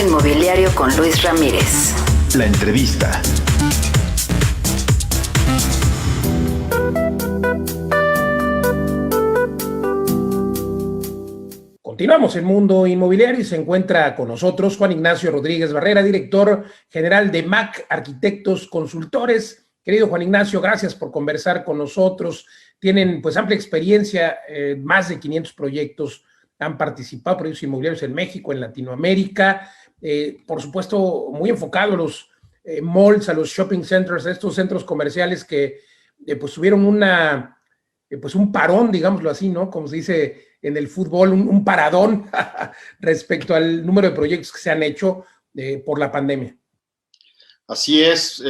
Inmobiliario con Luis Ramírez. La entrevista. Continuamos en Mundo Inmobiliario y se encuentra con nosotros Juan Ignacio Rodríguez Barrera, director general de MAC Arquitectos Consultores. Querido Juan Ignacio, gracias por conversar con nosotros. Tienen pues amplia experiencia, más de 500 proyectos han participado, proyectos inmobiliarios en México, en Latinoamérica, por supuesto muy enfocado a los malls, a los shopping centers, a estos centros comerciales que pues tuvieron pues un parón, digámoslo así, ¿no? Como se dice en el fútbol, un paradón respecto al número de proyectos que se han hecho por la pandemia. Así es.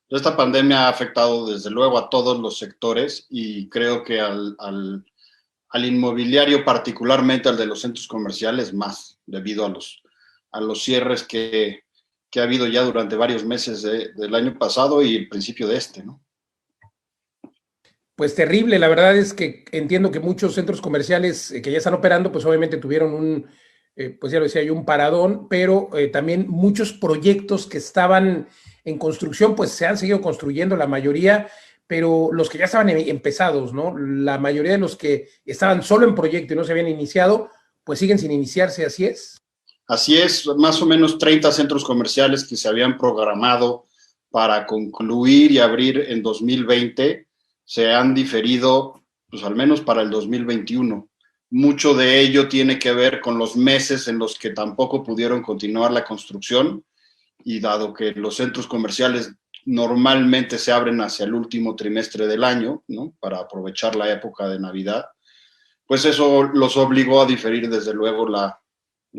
Esta pandemia ha afectado desde luego a todos los sectores y creo que al inmobiliario, particularmente al de los centros comerciales, más, debido a los cierres que ha habido ya durante varios meses del año pasado y el principio de este, ¿no? Pues terrible, la verdad es que entiendo que muchos centros comerciales que ya están operando, pues obviamente tuvieron pues ya lo decía yo, un paradón, pero también muchos proyectos que estaban en construcción, pues se han seguido construyendo la mayoría, pero los que ya estaban empezados, ¿no? La mayoría de los que estaban solo en proyecto y no se habían iniciado, pues siguen sin iniciarse, ¿así es? Así es, más o menos 30 centros comerciales que se habían programado para concluir y abrir en 2020, se han diferido, pues al menos para el 2021. Mucho de ello tiene que ver con los meses en los que tampoco pudieron continuar la construcción y dado que los centros comerciales normalmente se abren hacia el último trimestre del año, ¿no? Para aprovechar la época de Navidad, pues eso los obligó a diferir desde luego la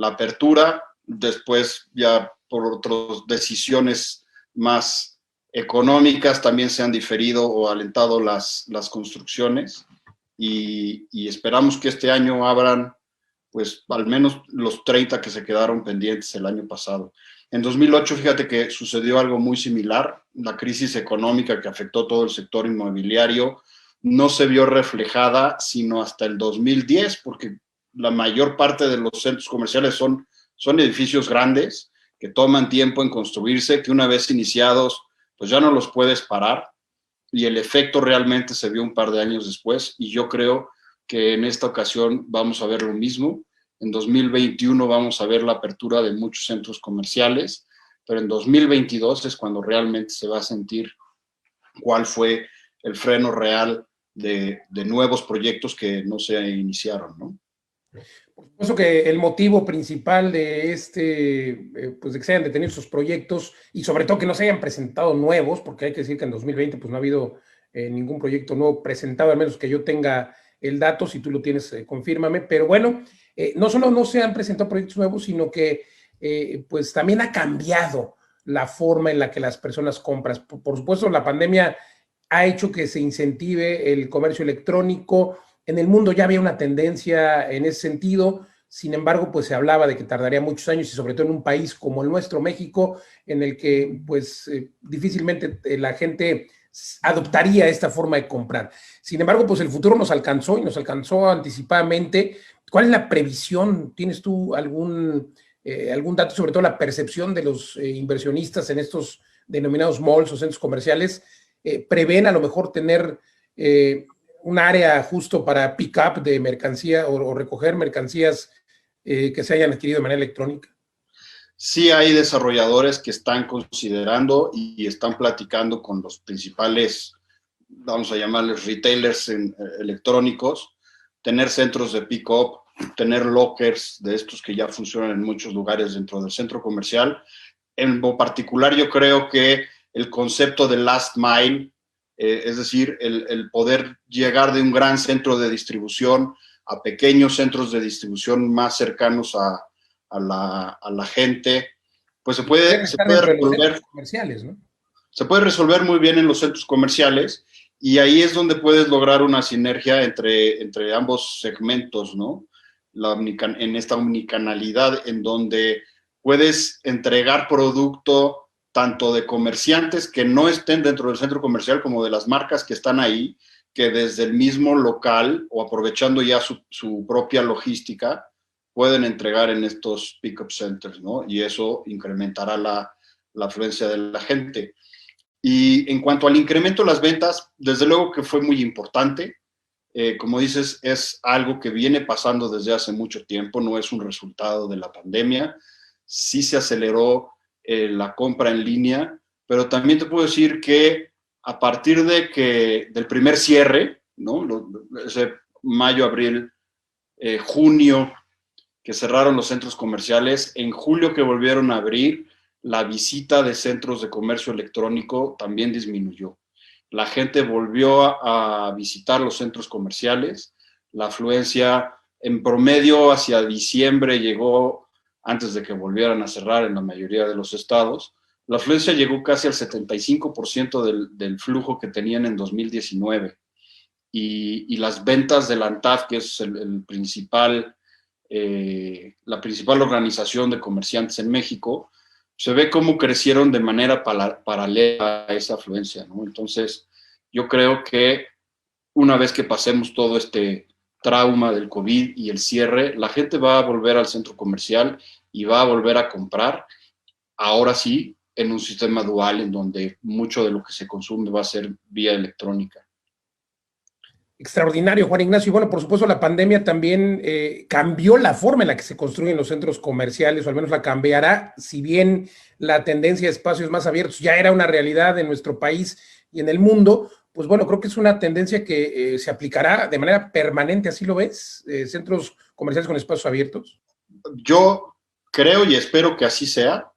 apertura. Después ya por otras decisiones más económicas también se han diferido o alentado las construcciones y esperamos que este año abran pues al menos los 30 que se quedaron pendientes el año pasado. En 2008, fíjate que sucedió algo muy similar. La crisis económica que afectó todo el sector inmobiliario no se vio reflejada sino hasta el 2010, porque la mayor parte de los centros comerciales son edificios grandes que toman tiempo en construirse, que una vez iniciados pues ya no los puedes parar, y el efecto realmente se vio un par de años después, y yo creo que en esta ocasión vamos a ver lo mismo. En 2021 vamos a ver la apertura de muchos centros comerciales, pero en 2022 es cuando realmente se va a sentir cuál fue el freno real de nuevos proyectos que no se iniciaron, ¿no? Por supuesto que el motivo principal de pues de que se hayan detenido esos proyectos y sobre todo que no se hayan presentado nuevos, porque hay que decir que en 2020 pues no ha habido ningún proyecto nuevo presentado, al menos que yo tenga el dato. Si tú lo tienes, confírmame. Pero bueno, no solo no se han presentado proyectos nuevos, sino que pues también ha cambiado la forma en la que las personas compran. Por supuesto, la pandemia ha hecho que se incentive el comercio electrónico. En el mundo ya había una tendencia en ese sentido, sin embargo, pues se hablaba de que tardaría muchos años y sobre todo en un país como el nuestro, México, en el que pues difícilmente la gente adoptaría esta forma de comprar. Sin embargo, pues el futuro nos alcanzó y nos alcanzó anticipadamente. ¿Cuál es la previsión? ¿Tienes tú algún dato, sobre todo la percepción de los inversionistas en estos denominados malls o centros comerciales? ¿Prevén a lo mejor tener un área justo para pick-up de mercancía o recoger mercancías que se hayan adquirido de manera electrónica? Sí hay desarrolladores que están considerando y están platicando con los principales, vamos a llamarles retailers electrónicos, tener centros de pick-up, tener lockers de estos que ya funcionan en muchos lugares dentro del centro comercial. En lo particular, yo creo que el concepto de last mile, es decir, el poder llegar de un gran centro de distribución a pequeños centros de distribución más cercanos a la gente, pues se puede resolver comerciales, ¿no? Se puede resolver muy bien en los centros comerciales y ahí es donde puedes lograr una sinergia entre ambos segmentos, ¿no? En esta omnicanalidad en donde puedes entregar producto tanto de comerciantes que no estén dentro del centro comercial como de las marcas que están ahí, que desde el mismo local o aprovechando ya su propia logística pueden entregar en estos pick-up centers, ¿no? Y eso incrementará la afluencia de la gente. Y en cuanto al incremento de las ventas, desde luego que fue muy importante. Como dices, es algo que viene pasando desde hace mucho tiempo, no es un resultado de la pandemia. Sí se aceleró la compra en línea, pero también te puedo decir que a partir del primer cierre, ¿no? Ese mayo, abril, junio, que cerraron los centros comerciales, en julio que volvieron a abrir, la visita de centros de comercio electrónico también disminuyó. La gente volvió a visitar los centros comerciales, la afluencia en promedio hacia diciembre llegó, antes de que volvieran a cerrar en la mayoría de los estados, la afluencia llegó casi al 75% del flujo que tenían en 2019. Y las ventas de la ANTAD, que es la principal organización de comerciantes en México, se ve cómo crecieron de manera paralela a esa afluencia, ¿no? Entonces, yo creo que una vez que pasemos todo este trauma del COVID y el cierre, la gente va a volver al centro comercial y va a volver a comprar, ahora sí, en un sistema dual en donde mucho de lo que se consume va a ser vía electrónica. Extraordinario, Juan Ignacio. Y bueno, por supuesto, la pandemia también cambió la forma en la que se construyen los centros comerciales, o al menos la cambiará, si bien la tendencia a espacios más abiertos ya era una realidad en nuestro país y en el mundo, pues bueno, creo que es una tendencia que se aplicará de manera permanente, ¿así lo ves? Centros comerciales con espacios abiertos. Yo creo y espero que así sea,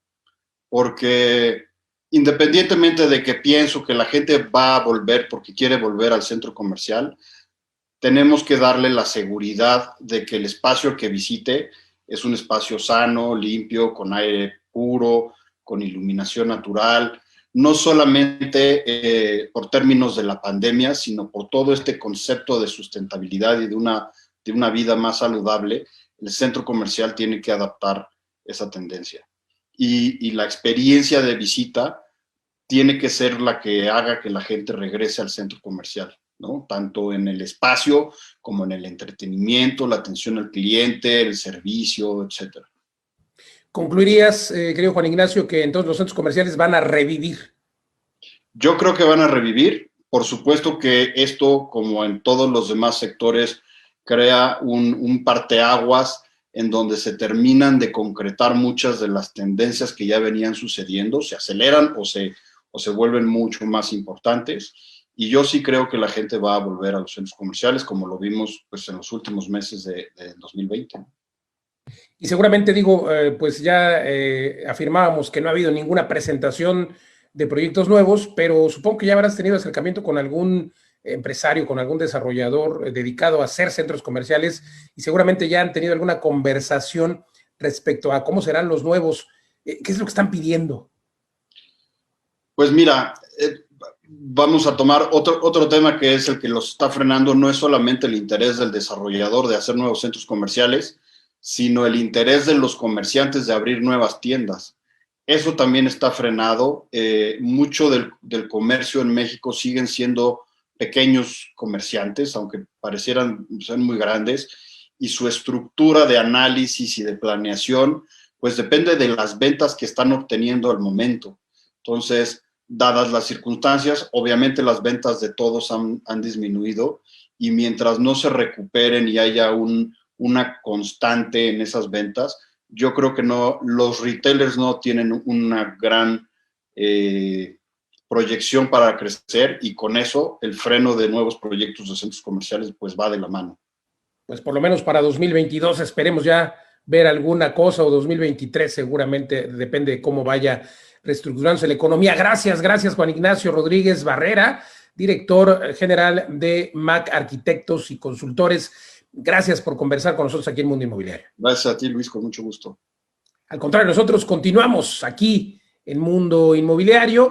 porque independientemente de que pienso que la gente va a volver porque quiere volver al centro comercial, tenemos que darle la seguridad de que el espacio que visite es un espacio sano, limpio, con aire puro, con iluminación natural, no solamente por términos de la pandemia, sino por todo este concepto de sustentabilidad y de una vida más saludable. El centro comercial tiene que adaptar esa tendencia. Y la experiencia de visita tiene que ser la que haga que la gente regrese al centro comercial, ¿no? Tanto en el espacio como en el entretenimiento, la atención al cliente, el servicio, etcétera. ¿Concluirías, querido Juan Ignacio, que entonces los centros comerciales van a revivir? Yo creo que van a revivir. Por supuesto que esto, como en todos los demás sectores, crea un parteaguas en donde se terminan de concretar muchas de las tendencias que ya venían sucediendo, se aceleran o se vuelven mucho más importantes. Y yo sí creo que la gente va a volver a los centros comerciales, como lo vimos pues, en los últimos meses de 2020. Y seguramente digo, pues ya afirmábamos que no ha habido ninguna presentación de proyectos nuevos, pero supongo que ya habrás tenido acercamiento con algún empresario, con algún desarrollador dedicado a hacer centros comerciales y seguramente ya han tenido alguna conversación respecto a cómo serán los nuevos, qué es lo que están pidiendo. Pues mira, vamos a tomar otro tema que es el que los está frenando. No es solamente el interés del desarrollador de hacer nuevos centros comerciales, sino el interés de los comerciantes de abrir nuevas tiendas. Eso también está frenado. Mucho del comercio en México siguen siendo pequeños comerciantes, aunque parecieran ser muy grandes, y su estructura de análisis y de planeación, pues depende de las ventas que están obteniendo al momento. Entonces, dadas las circunstancias, obviamente las ventas de todos han disminuido, y mientras no se recuperen y haya una constante en esas ventas, yo creo que los retailers no tienen una gran proyección para crecer, y con eso el freno de nuevos proyectos de centros comerciales pues va de la mano. Pues por lo menos para 2022 esperemos ya ver alguna cosa, o 2023 seguramente, depende de cómo vaya reestructurándose la economía. Gracias Juan Ignacio Rodríguez Barrera, director general de MAC Arquitectos y Consultores. Gracias por conversar con nosotros aquí en Mundo Inmobiliario. Gracias a ti, Luis, con mucho gusto. Al contrario, nosotros continuamos aquí en Mundo Inmobiliario.